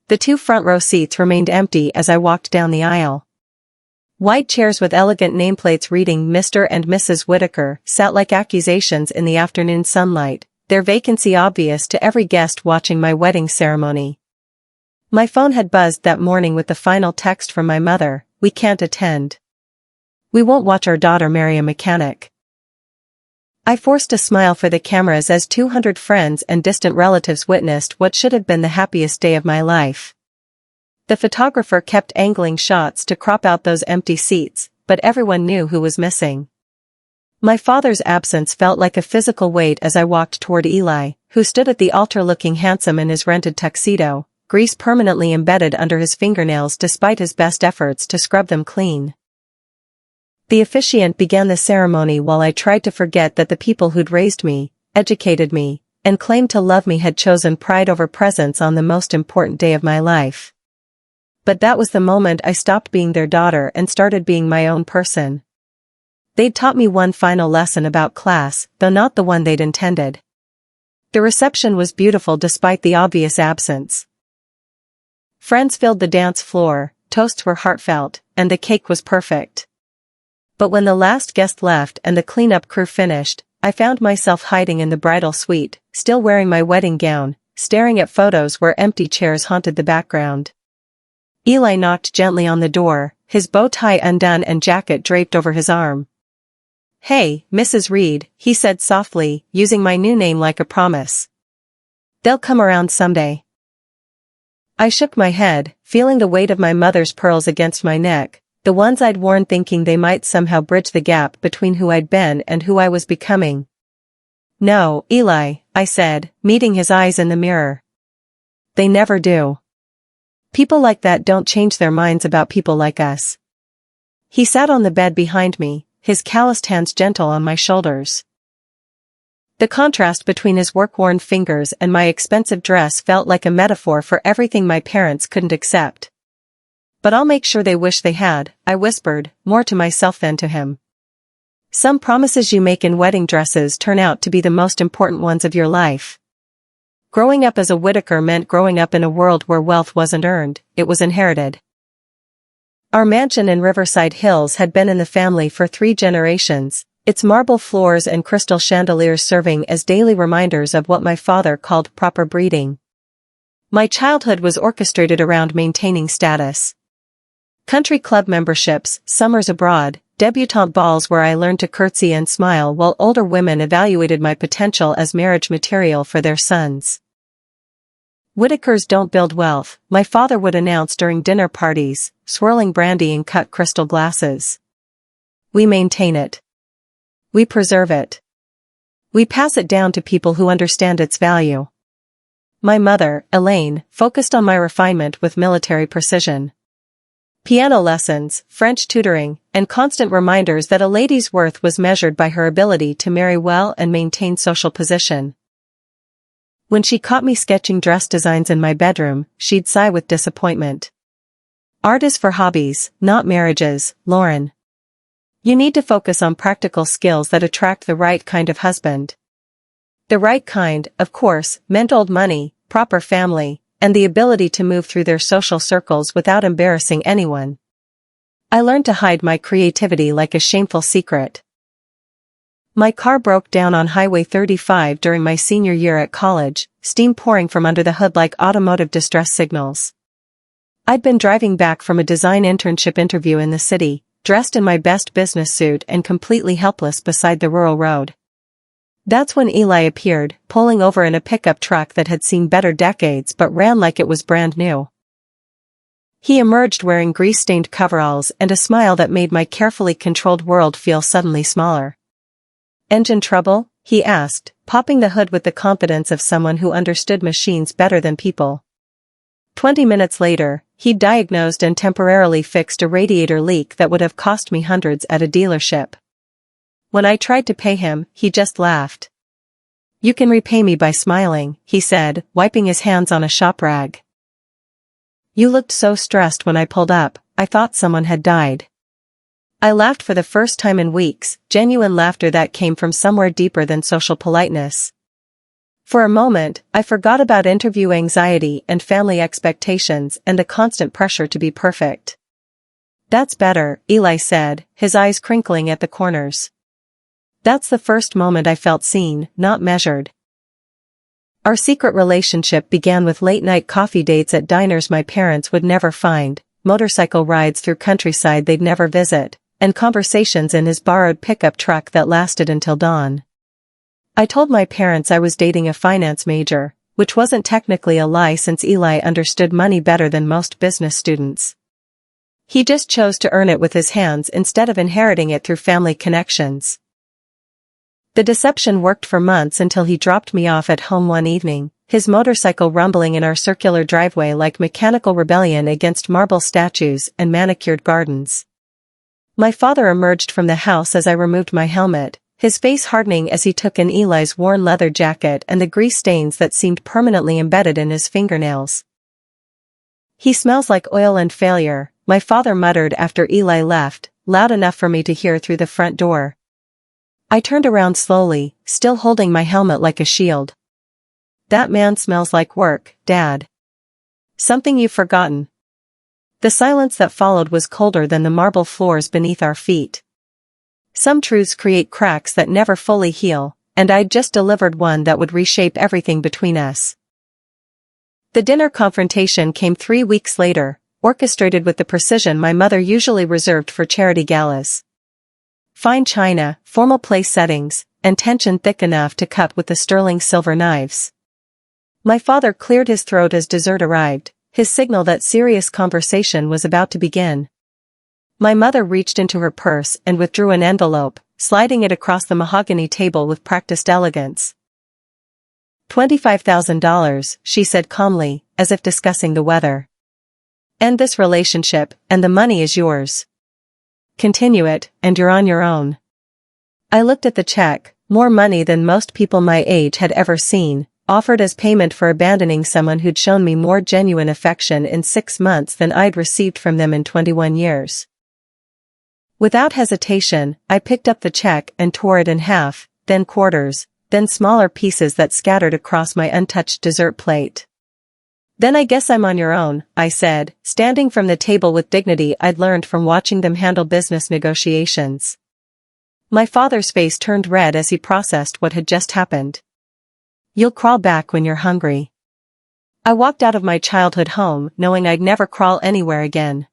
The 2 front row seats remained empty as I walked down the aisle. White chairs with elegant nameplates reading Mr. and Mrs. Whitaker sat like accusations in the afternoon sunlight, their vacancy obvious to every guest watching my wedding ceremony. My phone had buzzed that morning with the final text from my mother: "We can't attend. We won't watch our daughter marry a mechanic." I forced a smile for the cameras as 200 friends and distant relatives witnessed what should have been the happiest day of my life. The photographer kept angling shots to crop out those empty seats, but everyone knew who was missing. My father's absence felt like a physical weight as I walked toward Eli, who stood at the altar looking handsome in his rented tuxedo, grease permanently embedded under his fingernails despite his best efforts to scrub them clean. The officiant began the ceremony while I tried to forget that the people who'd raised me, educated me, and claimed to love me had chosen pride over presence on the most important day of my life. But that was the moment I stopped being their daughter and started being my own person. They'd taught me one final lesson about class, though not the one they'd intended. The reception was beautiful despite the obvious absence. Friends filled the dance floor, toasts were heartfelt, and the cake was perfect. But when the last guest left and the cleanup crew finished, I found myself hiding in the bridal suite, still wearing my wedding gown, staring at photos where empty chairs haunted the background. Eli knocked gently on the door, his bow tie undone and jacket draped over his arm. "Hey, Mrs. Reed," he said softly, using my new name like a promise. "They'll come around someday." I shook my head, feeling the weight of my mother's pearls against my neck, the ones I'd worn thinking they might somehow bridge the gap between who I'd been and who I was becoming. "No, Eli," I said, meeting his eyes in the mirror. "They never do. People like that don't change their minds about people like us." He sat on the bed behind me, his calloused hands gentle on my shoulders. The contrast between his work-worn fingers and my expensive dress felt like a metaphor for everything my parents couldn't accept. "But I'll make sure they wish they had," I whispered, more to myself than to him. "Some promises you make in wedding dresses turn out to be the most important ones of your life." Growing up as a Whitaker meant growing up in a world where wealth wasn't earned, it was inherited. Our mansion in Riverside Hills had been in the family for 3 generations, its marble floors and crystal chandeliers serving as daily reminders of what my father called proper breeding. My childhood was orchestrated around maintaining status. Country club memberships, summers abroad, debutante balls where I learned to curtsy and smile while older women evaluated my potential as marriage material for their sons. "Whitakers don't build wealth," my father would announce during dinner parties, swirling brandy in cut crystal glasses. "We maintain it. We preserve it. We pass it down to people who understand its value." My mother, Elaine, focused on my refinement with military precision. Piano lessons, French tutoring, and constant reminders that a lady's worth was measured by her ability to marry well and maintain social position. When she caught me sketching dress designs in my bedroom, she'd sigh with disappointment. "Art is for hobbies, not marriages, Lauren. You need to focus on practical skills that attract the right kind of husband." The right kind, of course, meant old money, proper family, and the ability to move through their social circles without embarrassing anyone. I learned to hide my creativity like a shameful secret. My car broke down on Highway 35 during my senior year at college, steam pouring from under the hood like automotive distress signals. I'd been driving back from a design internship interview in the city, dressed in my best business suit and completely helpless beside the rural road. That's when Eli appeared, pulling over in a pickup truck that had seen better decades but ran like it was brand new. He emerged wearing grease-stained coveralls and a smile that made my carefully controlled world feel suddenly smaller. "Engine trouble?" he asked, popping the hood with the confidence of someone who understood machines better than people. 20 minutes later, he'd diagnosed and temporarily fixed a radiator leak that would have cost me hundreds at a dealership. When I tried to pay him, he just laughed. "You can repay me by smiling," he said, wiping his hands on a shop rag. "You looked so stressed when I pulled up, I thought someone had died." I laughed for the first time in weeks, genuine laughter that came from somewhere deeper than social politeness. For a moment, I forgot about interview anxiety and family expectations and the constant pressure to be perfect. "That's better," Eli said, his eyes crinkling at the corners. That's the first moment I felt seen, not measured. Our secret relationship began with late-night coffee dates at diners my parents would never find, motorcycle rides through countryside they'd never visit, and conversations in his borrowed pickup truck that lasted until dawn. I told my parents I was dating a finance major, which wasn't technically a lie since Eli understood money better than most business students. He just chose to earn it with his hands instead of inheriting it through family connections. The deception worked for months until he dropped me off at home one evening, his motorcycle rumbling in our circular driveway like mechanical rebellion against marble statues and manicured gardens. My father emerged from the house as I removed my helmet, his face hardening as he took in Eli's worn leather jacket and the grease stains that seemed permanently embedded in his fingernails. "He smells like oil and failure," my father muttered after Eli left, loud enough for me to hear through the front door. I turned around slowly, still holding my helmet like a shield. "That man smells like work, Dad. Something you've forgotten." The silence that followed was colder than the marble floors beneath our feet. Some truths create cracks that never fully heal, and I'd just delivered one that would reshape everything between us. The dinner confrontation came 3 weeks later, orchestrated with the precision my mother usually reserved for charity galas. Fine china, formal place settings, and tension thick enough to cut with the sterling silver knives. My father cleared his throat as dessert arrived, his signal that serious conversation was about to begin. My mother reached into her purse and withdrew an envelope, sliding it across the mahogany table with practiced elegance. $25,000, she said calmly, as if discussing the weather. "End this relationship, and the money is yours. Continue it, and you're on your own." I looked at the check, more money than most people my age had ever seen, offered as payment for abandoning someone who'd shown me more genuine affection in 6 months than I'd received from them in 21 years. Without hesitation, I picked up the check and tore it in half, then quarters, then smaller pieces that scattered across my untouched dessert plate. "Then I guess I'm on your own," I said, standing from the table with dignity I'd learned from watching them handle business negotiations. My father's face turned red as he processed what had just happened. "You'll crawl back when you're hungry." I walked out of my childhood home knowing I'd never crawl anywhere again.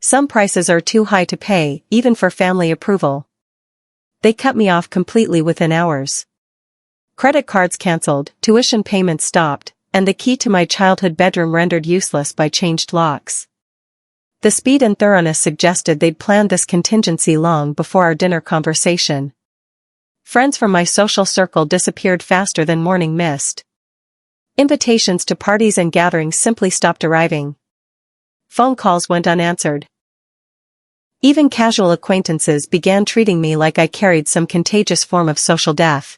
Some prices are too high to pay, even for family approval. They cut me off completely within hours. Credit cards canceled, tuition payments stopped, and the key to my childhood bedroom rendered useless by changed locks. The speed and thoroughness suggested they'd planned this contingency long before our dinner conversation. Friends from my social circle disappeared faster than morning mist. Invitations to parties and gatherings simply stopped arriving. Phone calls went unanswered. Even casual acquaintances began treating me like I carried some contagious form of social death.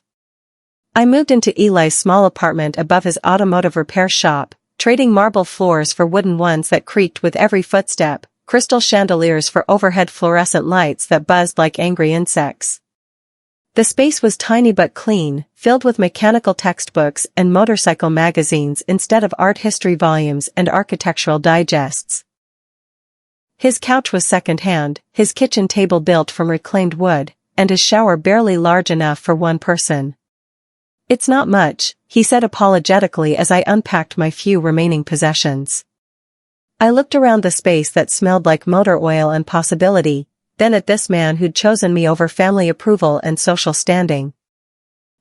I moved into Eli's small apartment above his automotive repair shop, trading marble floors for wooden ones that creaked with every footstep, crystal chandeliers for overhead fluorescent lights that buzzed like angry insects. The space was tiny but clean, filled with mechanical textbooks and motorcycle magazines instead of art history volumes and architectural digests. His couch was second-hand, his kitchen table built from reclaimed wood, and his shower barely large enough for one person. "It's not much," he said apologetically as I unpacked my few remaining possessions. I looked around the space that smelled like motor oil and possibility, then at this man who'd chosen me over family approval and social standing.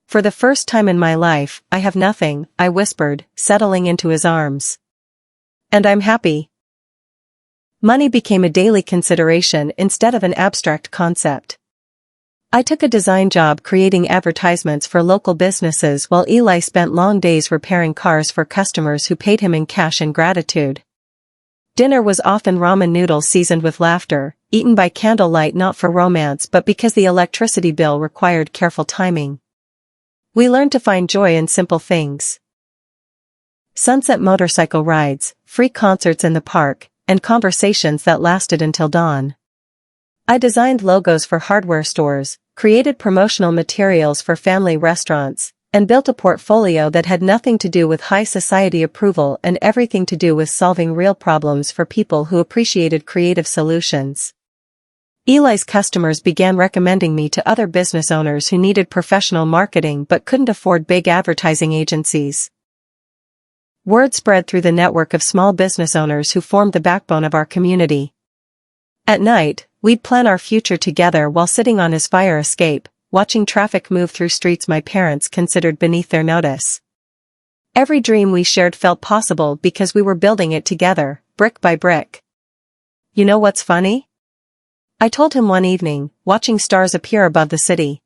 "For the first time in my life, I have nothing," I whispered, settling into his arms. "And I'm happy." Money became a daily consideration instead of an abstract concept. I took a design job creating advertisements for local businesses while Eli spent long days repairing cars for customers who paid him in cash and gratitude. Dinner was often ramen noodles seasoned with laughter, eaten by candlelight not for romance but because the electricity bill required careful timing. We learned to find joy in simple things. Sunset motorcycle rides, free concerts in the park, and conversations that lasted until dawn. I designed logos for hardware stores, created promotional materials for family restaurants, and built a portfolio that had nothing to do with high society approval and everything to do with solving real problems for people who appreciated creative solutions. Eli's customers began recommending me to other business owners who needed professional marketing but couldn't afford big advertising agencies. Word spread through the network of small business owners who formed the backbone of our community. At night, we'd plan our future together while sitting on his fire escape, watching traffic move through streets my parents considered beneath their notice. Every dream we shared felt possible because we were building it together, brick by brick. You know what's funny? I told him one evening, watching stars appear above the city.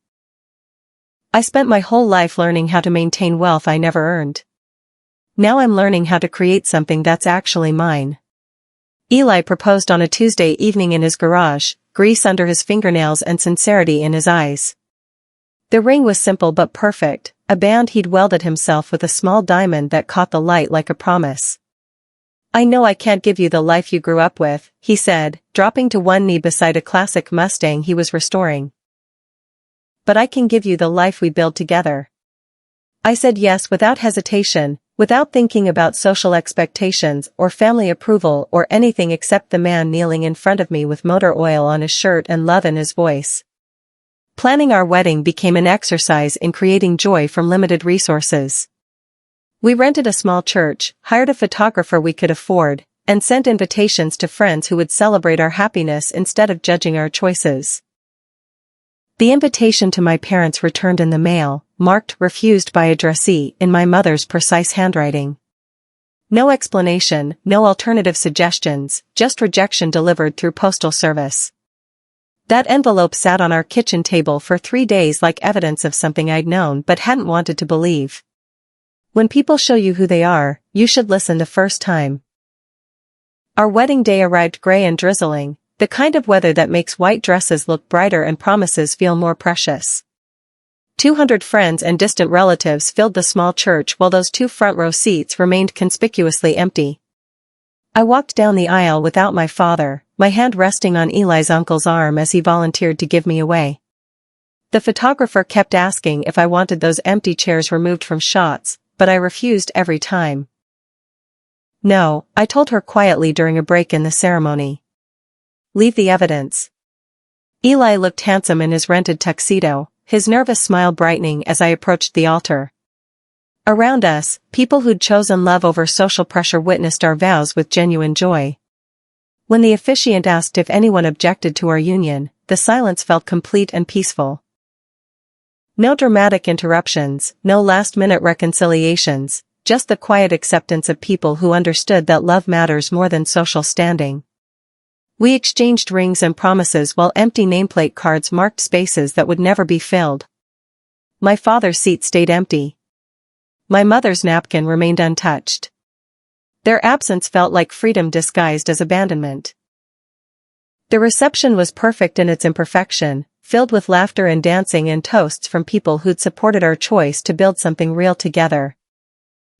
I spent my whole life learning how to maintain wealth I never earned. Now I'm learning how to create something that's actually mine. Eli proposed on a Tuesday evening in his garage, grease under his fingernails and sincerity in his eyes. The ring was simple but perfect, a band he'd welded himself with a small diamond that caught the light like a promise. I know I can't give you the life you grew up with, he said, dropping to one knee beside a classic Mustang he was restoring. But I can give you the life we build together. I said yes without hesitation, without thinking about social expectations or family approval or anything except the man kneeling in front of me with motor oil on his shirt and love in his voice. Planning our wedding became an exercise in creating joy from limited resources. We rented a small church, hired a photographer we could afford, and sent invitations to friends who would celebrate our happiness instead of judging our choices. The invitation to my parents returned in the mail, marked refused by addressee in my mother's precise handwriting. No explanation, no alternative suggestions, just rejection delivered through postal service. That envelope sat on our kitchen table for 3 days like evidence of something I'd known but hadn't wanted to believe. When people show you who they are, you should listen the first time. Our wedding day arrived gray and drizzling, the kind of weather that makes white dresses look brighter and promises feel more precious. 200 friends and distant relatives filled the small church while those 2 front row seats remained conspicuously empty. I walked down the aisle without my father, my hand resting on Eli's uncle's arm as he volunteered to give me away. The photographer kept asking if I wanted those empty chairs removed from shots, but I refused every time. No, I told her quietly during a break in the ceremony. Leave the evidence. Eli looked handsome in his rented tuxedo, his nervous smile brightening as I approached the altar. Around us, people who'd chosen love over social pressure witnessed our vows with genuine joy. When the officiant asked if anyone objected to our union, the silence felt complete and peaceful. No dramatic interruptions, no last-minute reconciliations, just the quiet acceptance of people who understood that love matters more than social standing. We exchanged rings and promises while empty nameplate cards marked spaces that would never be filled. My father's seat stayed empty. My mother's napkin remained untouched. Their absence felt like freedom disguised as abandonment. The reception was perfect in its imperfection, filled with laughter and dancing and toasts from people who'd supported our choice to build something real together.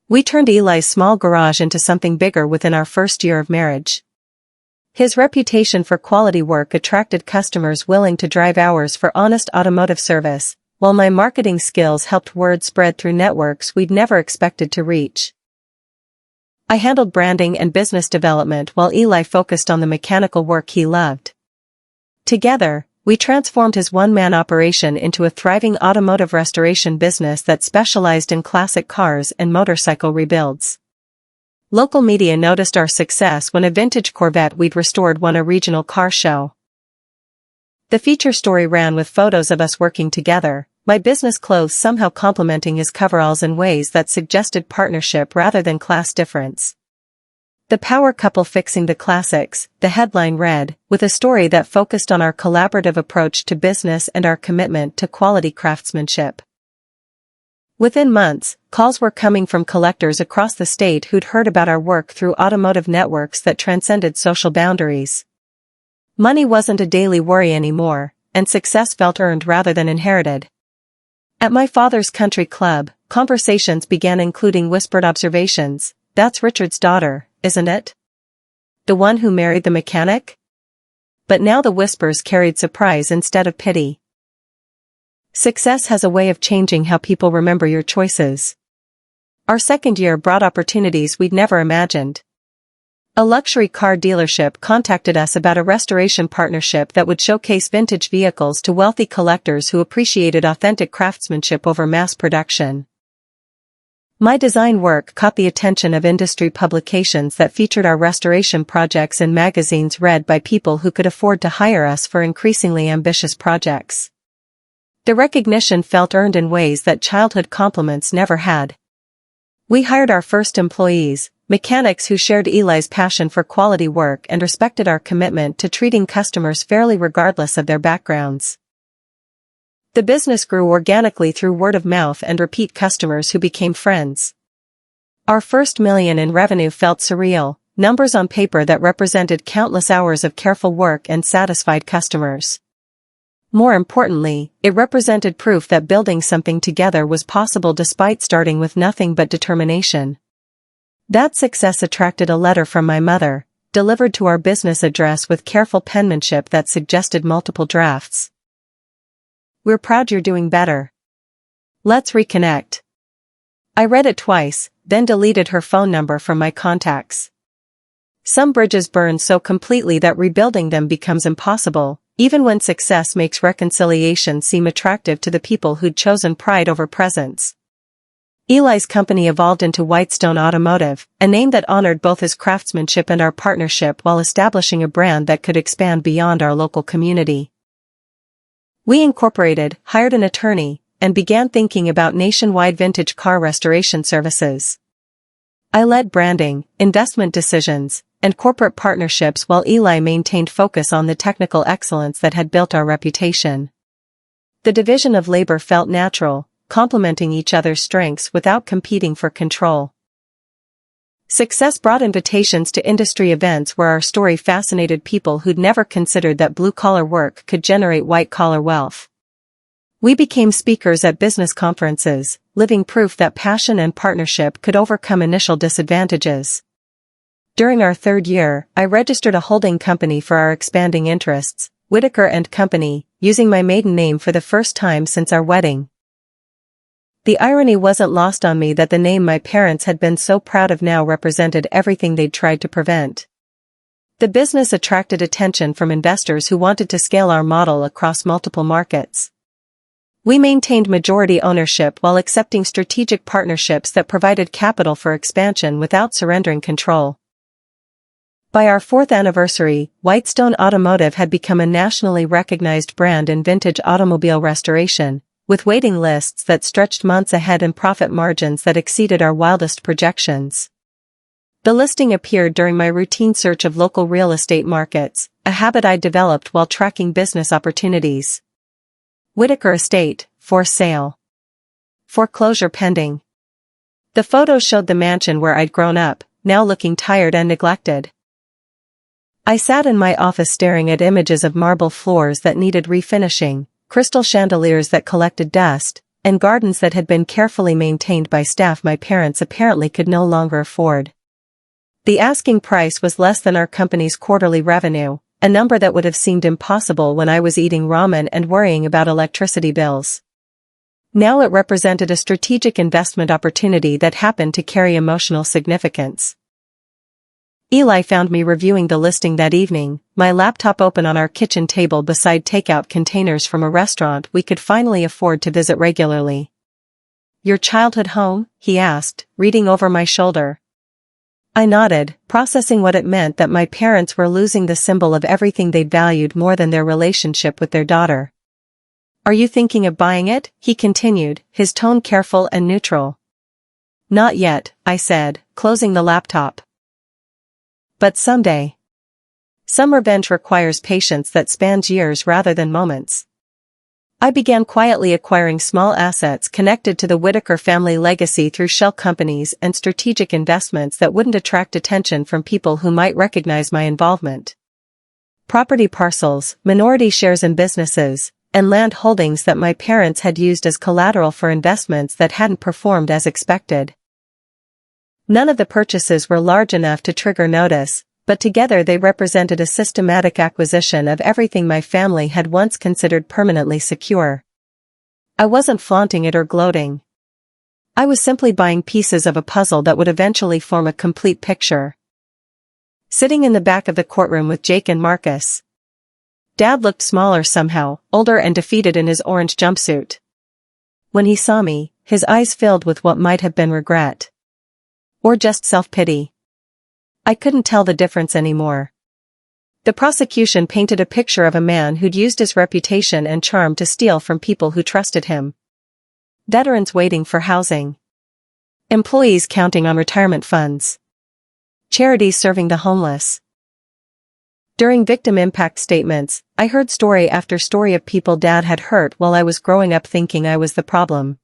We turned Eli's small garage into something bigger within our first year of marriage. His reputation for quality work attracted customers willing to drive hours for honest automotive service, while my marketing skills helped word spread through networks we'd never expected to reach. I handled branding and business development while Eli focused on the mechanical work he loved. Together, we transformed his one-man operation into a thriving automotive restoration business that specialized in classic cars and motorcycle rebuilds. Local media noticed our success when a vintage Corvette we'd restored won a regional car show. The feature story ran with photos of us working together, my business clothes somehow complementing his coveralls in ways that suggested partnership rather than class difference. The power couple fixing the classics, the headline read, with a story that focused on our collaborative approach to business and our commitment to quality craftsmanship. Within months, calls were coming from collectors across the state who'd heard about our work through automotive networks that transcended social boundaries. Money wasn't a daily worry anymore, and success felt earned rather than inherited. At my father's country club, conversations began including whispered observations. That's Richard's daughter, isn't it? The one who married the mechanic? But now the whispers carried surprise instead of pity. Success has a way of changing how people remember your choices. Our second year brought opportunities we'd never imagined. A luxury car dealership contacted us about a restoration partnership that would showcase vintage vehicles to wealthy collectors who appreciated authentic craftsmanship over mass production. My design work caught the attention of industry publications that featured our restoration projects in magazines read by people who could afford to hire us for increasingly ambitious projects. The recognition felt earned in ways that childhood compliments never had. We hired our first employees, mechanics who shared Eli's passion for quality work and respected our commitment to treating customers fairly regardless of their backgrounds. The business grew organically through word of mouth and repeat customers who became friends. Our first $1 million in revenue felt surreal, numbers on paper that represented countless hours of careful work and satisfied customers. More importantly, it represented proof that building something together was possible despite starting with nothing but determination. That success attracted a letter from my mother, delivered to our business address with careful penmanship that suggested multiple drafts. "We're proud you're doing better. Let's reconnect." I read it twice, then deleted her phone number from my contacts. Some bridges burn so completely that rebuilding them becomes impossible, even when success makes reconciliation seem attractive to the people who'd chosen pride over presence. Eli's company evolved into Whitestone Automotive, a name that honored both his craftsmanship and our partnership while establishing a brand that could expand beyond our local community. We incorporated, hired an attorney, and began thinking about nationwide vintage car restoration services. I led branding, investment decisions, and corporate partnerships while Eli maintained focus on the technical excellence that had built our reputation. The division of labor felt natural, complementing each other's strengths without competing for control. Success brought invitations to industry events where our story fascinated people who'd never considered that blue-collar work could generate white-collar wealth. We became speakers at business conferences, living proof that passion and partnership could overcome initial disadvantages. During our third year, I registered a holding company for our expanding interests, Whitaker & Company, using my maiden name for the first time since our wedding. The irony wasn't lost on me that the name my parents had been so proud of now represented everything they'd tried to prevent. The business attracted attention from investors who wanted to scale our model across multiple markets. We maintained majority ownership while accepting strategic partnerships that provided capital for expansion without surrendering control. By our fourth anniversary, Whitestone Automotive had become a nationally recognized brand in vintage automobile restoration, with waiting lists that stretched months ahead and profit margins that exceeded our wildest projections. The listing appeared during my routine search of local real estate markets, a habit I developed while tracking business opportunities. Whitaker Estate, for sale. Foreclosure pending. The photos showed the mansion where I'd grown up, now looking tired and neglected. I sat in my office staring at images of marble floors that needed refinishing, crystal chandeliers that collected dust, and gardens that had been carefully maintained by staff my parents apparently could no longer afford. The asking price was less than our company's quarterly revenue, a number that would have seemed impossible when I was eating ramen and worrying about electricity bills. Now it represented a strategic investment opportunity that happened to carry emotional significance. Eli found me reviewing the listing that evening, my laptop open on our kitchen table beside takeout containers from a restaurant we could finally afford to visit regularly. "Your childhood home?" he asked, reading over my shoulder. I nodded, processing what it meant that my parents were losing the symbol of everything they valued more than their relationship with their daughter. "Are you thinking of buying it?" he continued, his tone careful and neutral. "Not yet," I said, closing the laptop. "But someday." Some revenge requires patience that spans years rather than moments. I began quietly acquiring small assets connected to the Whitaker family legacy through shell companies and strategic investments that wouldn't attract attention from people who might recognize my involvement. Property parcels, minority shares in businesses, and land holdings that my parents had used as collateral for investments that hadn't performed as expected. None of the purchases were large enough to trigger notice, but together they represented a systematic acquisition of everything my family had once considered permanently secure. I wasn't flaunting it or gloating. I was simply buying pieces of a puzzle that would eventually form a complete picture. Sitting in the back of the courtroom with Jake and Marcus. Dad looked smaller somehow, older and defeated in his orange jumpsuit. When he saw me, his eyes filled with what might have been regret. Or just self-pity. I couldn't tell the difference anymore. The prosecution painted a picture of a man who'd used his reputation and charm to steal from people who trusted him. Veterans waiting for housing. Employees counting on retirement funds. Charities serving the homeless. During victim impact statements, I heard story after story of people Dad had hurt while I was growing up thinking I was the problem.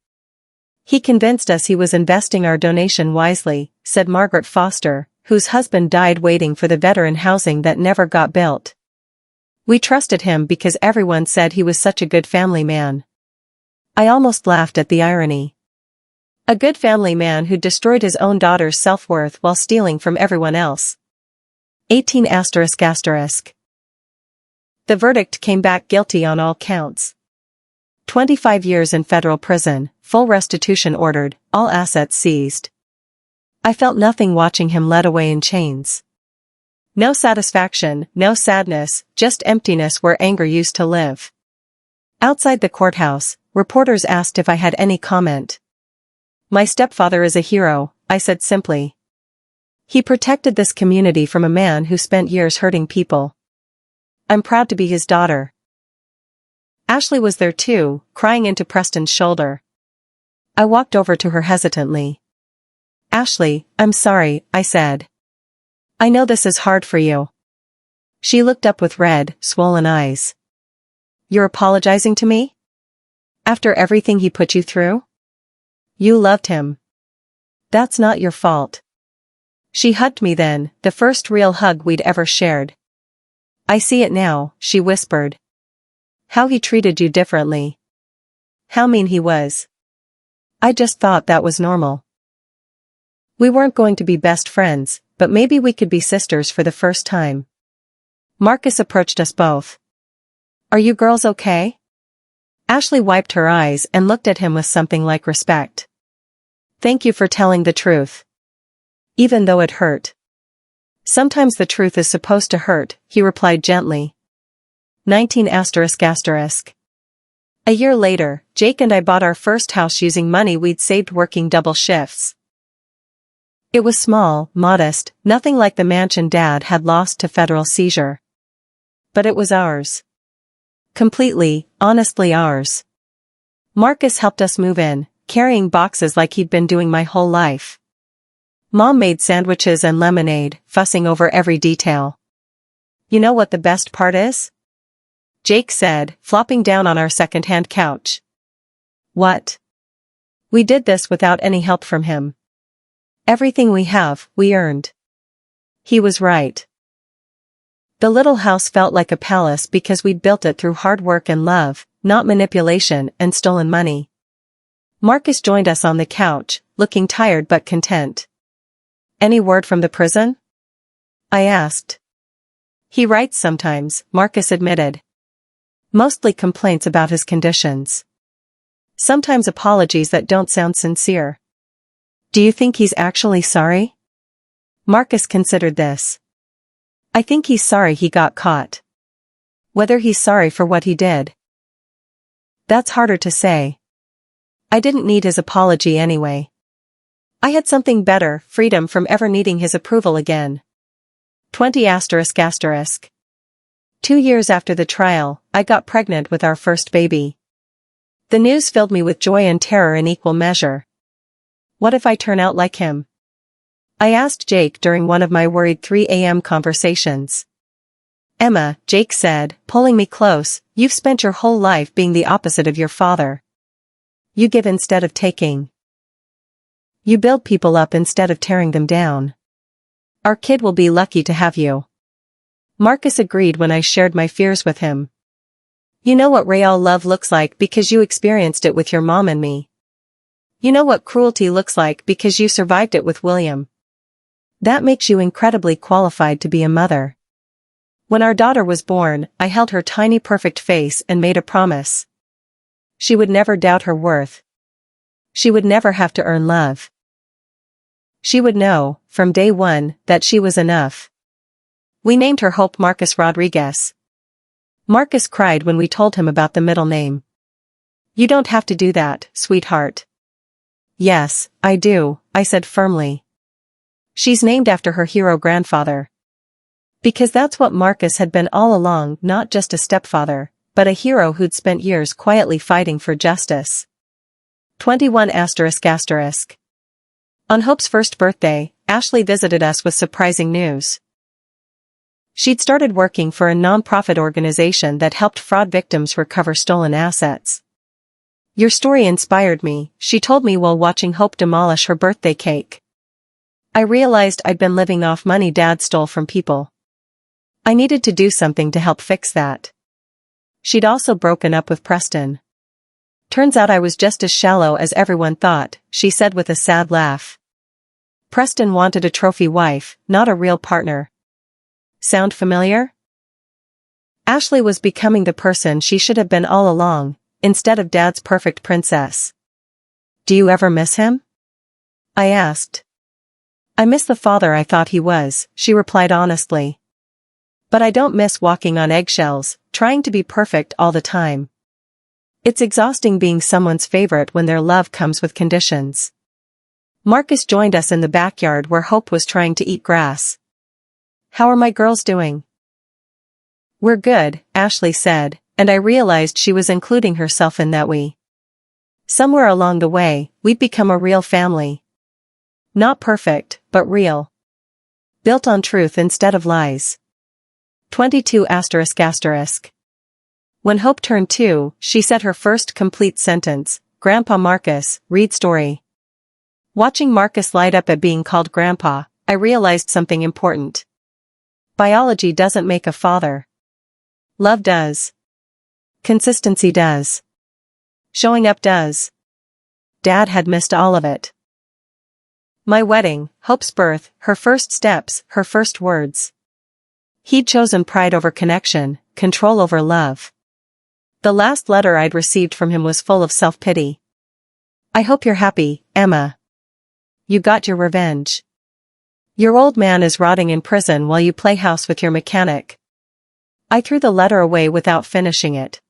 He convinced us he was investing our donation wisely, said Margaret Foster, whose husband died waiting for the veteran housing that never got built. We trusted him because everyone said he was such a good family man. I almost laughed at the irony. A good family man who destroyed his own daughter's self-worth while stealing from everyone else. 18 ***. The verdict came back guilty on all counts. 25 years in federal prison, full restitution ordered, all assets seized. I felt nothing watching him led away in chains. No satisfaction, no sadness, just emptiness where anger used to live. Outside the courthouse, reporters asked if I had any comment. My stepfather is a hero, I said simply. He protected this community from a man who spent years hurting people. I'm proud to be his daughter. Ashley was there too, crying into Preston's shoulder. I walked over to her hesitantly. Ashley, I'm sorry, I said. I know this is hard for you. She looked up with red, swollen eyes. You're apologizing to me? After everything he put you through? You loved him. That's not your fault. She hugged me then, the first real hug we'd ever shared. I see it now, she whispered. How he treated you differently. How mean he was. I just thought that was normal. We weren't going to be best friends, but maybe we could be sisters for the first time. Marcus approached us both. Are you girls okay? Ashley wiped her eyes and looked at him with something like respect. Thank you for telling the truth. Even though it hurt. Sometimes the truth is supposed to hurt, he replied gently. 19 ***. A year later, Jake and I bought our first house using money we'd saved working double shifts. It was small, modest, nothing like the mansion Dad had lost to federal seizure. But it was ours. Completely, honestly ours. Marcus helped us move in, carrying boxes like he'd been doing my whole life. Mom made sandwiches and lemonade, fussing over every detail. You know what the best part is? Jake said, flopping down on our second-hand couch. What? We did this without any help from him. Everything we have, we earned. He was right. The little house felt like a palace because we'd built it through hard work and love, not manipulation and stolen money. Marcus joined us on the couch, looking tired but content. Any word from the prison? I asked. He writes sometimes, Marcus admitted. Mostly complaints about his conditions. Sometimes apologies that don't sound sincere. Do you think he's actually sorry? Marcus considered this. I think he's sorry he got caught. Whether he's sorry for what he did. That's harder to say. I didn't need his apology anyway. I had something better, freedom from ever needing his approval again. 20 ***. 2 years after the trial, I got pregnant with our first baby. The news filled me with joy and terror in equal measure. What if I turn out like him? I asked Jake during one of my worried 3 a.m. conversations. Emma, Jake said, pulling me close, you've spent your whole life being the opposite of your father. You give instead of taking. You build people up instead of tearing them down. Our kid will be lucky to have you. Marcus agreed when I shared my fears with him. You know what real love looks like because you experienced it with your mom and me. You know what cruelty looks like because you survived it with William. That makes you incredibly qualified to be a mother. When our daughter was born, I held her tiny perfect face and made a promise. She would never doubt her worth. She would never have to earn love. She would know, from day one, that she was enough. We named her Hope Marcus Rodriguez. Marcus cried when we told him about the middle name. You don't have to do that, sweetheart. Yes, I do, I said firmly. She's named after her hero grandfather. Because that's what Marcus had been all along, not just a stepfather, but a hero who'd spent years quietly fighting for justice. 21 ***. On Hope's first birthday, Ashley visited us with surprising news. She'd started working for a non-profit organization that helped fraud victims recover stolen assets. Your story inspired me, she told me while watching Hope demolish her birthday cake. I realized I'd been living off money Dad stole from people. I needed to do something to help fix that. She'd also broken up with Preston. Turns out I was just as shallow as everyone thought, she said with a sad laugh. Preston wanted a trophy wife, not a real partner. Sound familiar? Ashley was becoming the person she should have been all along, instead of Dad's perfect princess. Do you ever miss him? I asked. I miss the father I thought he was, she replied honestly. But I don't miss walking on eggshells, trying to be perfect all the time. It's exhausting being someone's favorite when their love comes with conditions. Marcus joined us in the backyard where Hope was trying to eat grass. How are my girls doing? We're good, Ashley said, and I realized she was including herself in that we. Somewhere along the way, we'd become a real family. Not perfect, but real. Built on truth instead of lies. 22 ***. When Hope turned 2, she said her first complete sentence, Grandpa Marcus, read story. Watching Marcus light up at being called Grandpa, I realized something important. Biology doesn't make a father. Love does. Consistency does. Showing up does. Dad had missed all of it. My wedding, Hope's birth, her first steps, her first words. He'd chosen pride over connection, control over love. The last letter I'd received from him was full of self-pity. I hope you're happy, Emma. You got your revenge. Your old man is rotting in prison while you play house with your mechanic. I threw the letter away without finishing it.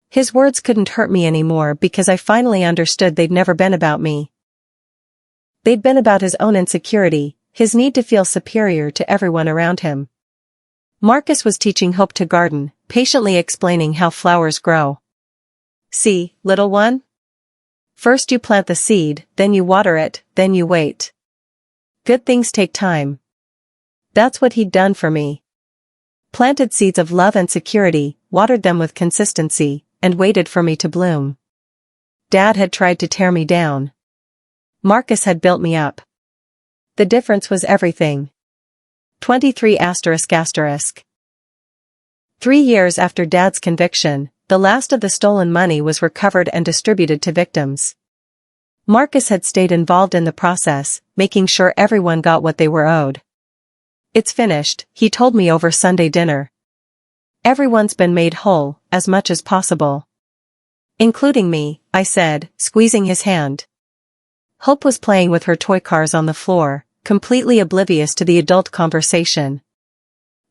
His words couldn't hurt me anymore because I finally understood they'd never been about me. They'd been about his own insecurity, his need to feel superior to everyone around him. Marcus was teaching Hope to garden, patiently explaining how flowers grow. See, little one? First you plant the seed, then you water it, then you wait. Good things take time. That's what he'd done for me. Planted seeds of love and security, watered them with consistency, and waited for me to bloom. Dad had tried to tear me down. Marcus had built me up. The difference was everything. 23 ***. 3 years after Dad's conviction, the last of the stolen money was recovered and distributed to victims. Marcus had stayed involved in the process, making sure everyone got what they were owed. It's finished, he told me over Sunday dinner. Everyone's been made whole, as much as possible. Including me, I said, squeezing his hand. Hope was playing with her toy cars on the floor, completely oblivious to the adult conversation.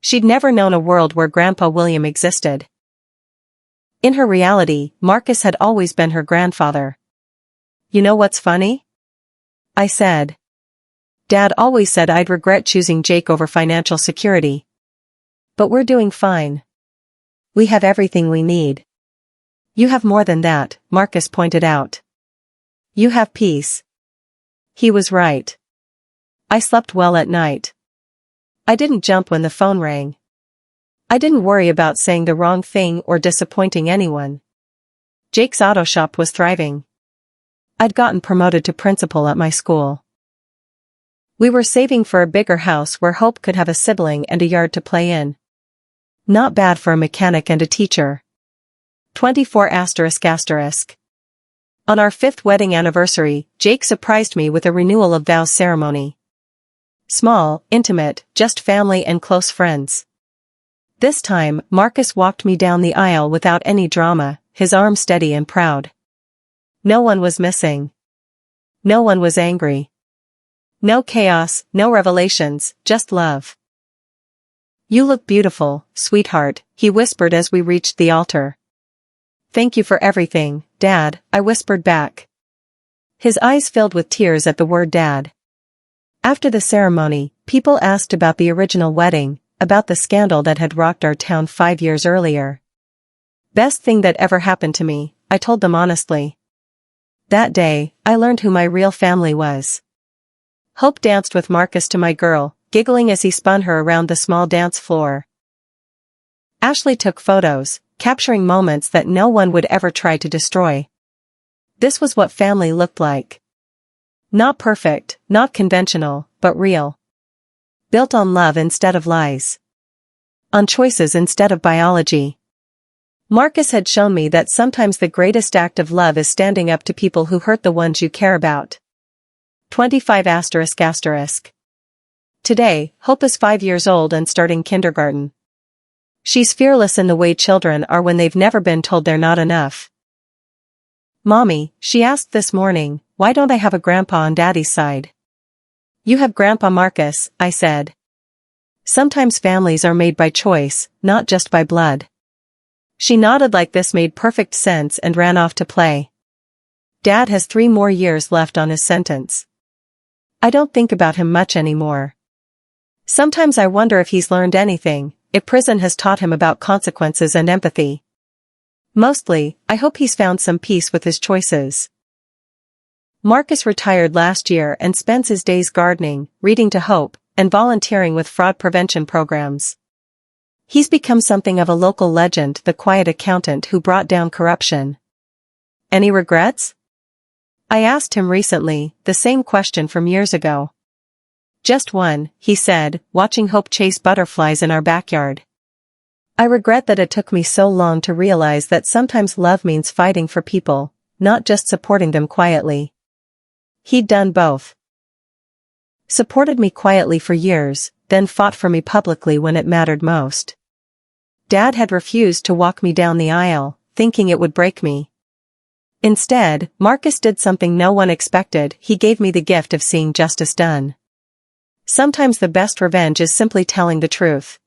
She'd never known a world where Grandpa William existed. In her reality, Marcus had always been her grandfather. You know what's funny? I said. Dad always said I'd regret choosing Jake over financial security. But we're doing fine. We have everything we need. You have more than that, Marcus pointed out. You have peace. He was right. I slept well at night. I didn't jump when the phone rang. I didn't worry about saying the wrong thing or disappointing anyone. Jake's auto shop was thriving. I'd gotten promoted to principal at my school. We were saving for a bigger house where Hope could have a sibling and a yard to play in. Not bad for a mechanic and a teacher. 24 ***. On our 5th wedding anniversary, Jake surprised me with a renewal of vows ceremony. Small, intimate, just family and close friends. This time, Marcus walked me down the aisle without any drama, his arm steady and proud. No one was missing. No one was angry. No chaos, no revelations, just love. "You look beautiful, sweetheart," he whispered as we reached the altar. "Thank you for everything, Dad," I whispered back. His eyes filled with tears at the word Dad. After the ceremony, people asked about the original wedding, about the scandal that had rocked our town 5 years earlier. "Best thing that ever happened to me," I told them honestly. That day, I learned who my real family was. Hope danced with Marcus to my girl, giggling as he spun her around the small dance floor. Ashley took photos, capturing moments that no one would ever try to destroy. This was what family looked like. Not perfect, not conventional, but real. Built on love instead of lies. On choices instead of biology. Marcus had shown me that sometimes the greatest act of love is standing up to people who hurt the ones you care about. 25***. Today, Hope is 5 years old and starting kindergarten. She's fearless in the way children are when they've never been told they're not enough. "Mommy," she asked this morning, "why don't I have a grandpa on Daddy's side?" "You have Grandpa Marcus," I said. Sometimes families are made by choice, not just by blood. She nodded like this made perfect sense and ran off to play. Dad has 3 more years left on his sentence. I don't think about him much anymore. Sometimes I wonder if he's learned anything, if prison has taught him about consequences and empathy. Mostly, I hope he's found some peace with his choices. Marcus retired last year and spends his days gardening, reading to Hope, and volunteering with fraud prevention programs. He's become something of a local legend, the quiet accountant who brought down corruption. Any regrets? I asked him recently, the same question from years ago. Just one, he said, watching Hope chase butterflies in our backyard. I regret that it took me so long to realize that sometimes love means fighting for people, not just supporting them quietly. He'd done both. Supported me quietly for years, then fought for me publicly when it mattered most. Dad had refused to walk me down the aisle, thinking it would break me. Instead, Marcus did something no one expected. He gave me the gift of seeing justice done. Sometimes the best revenge is simply telling the truth.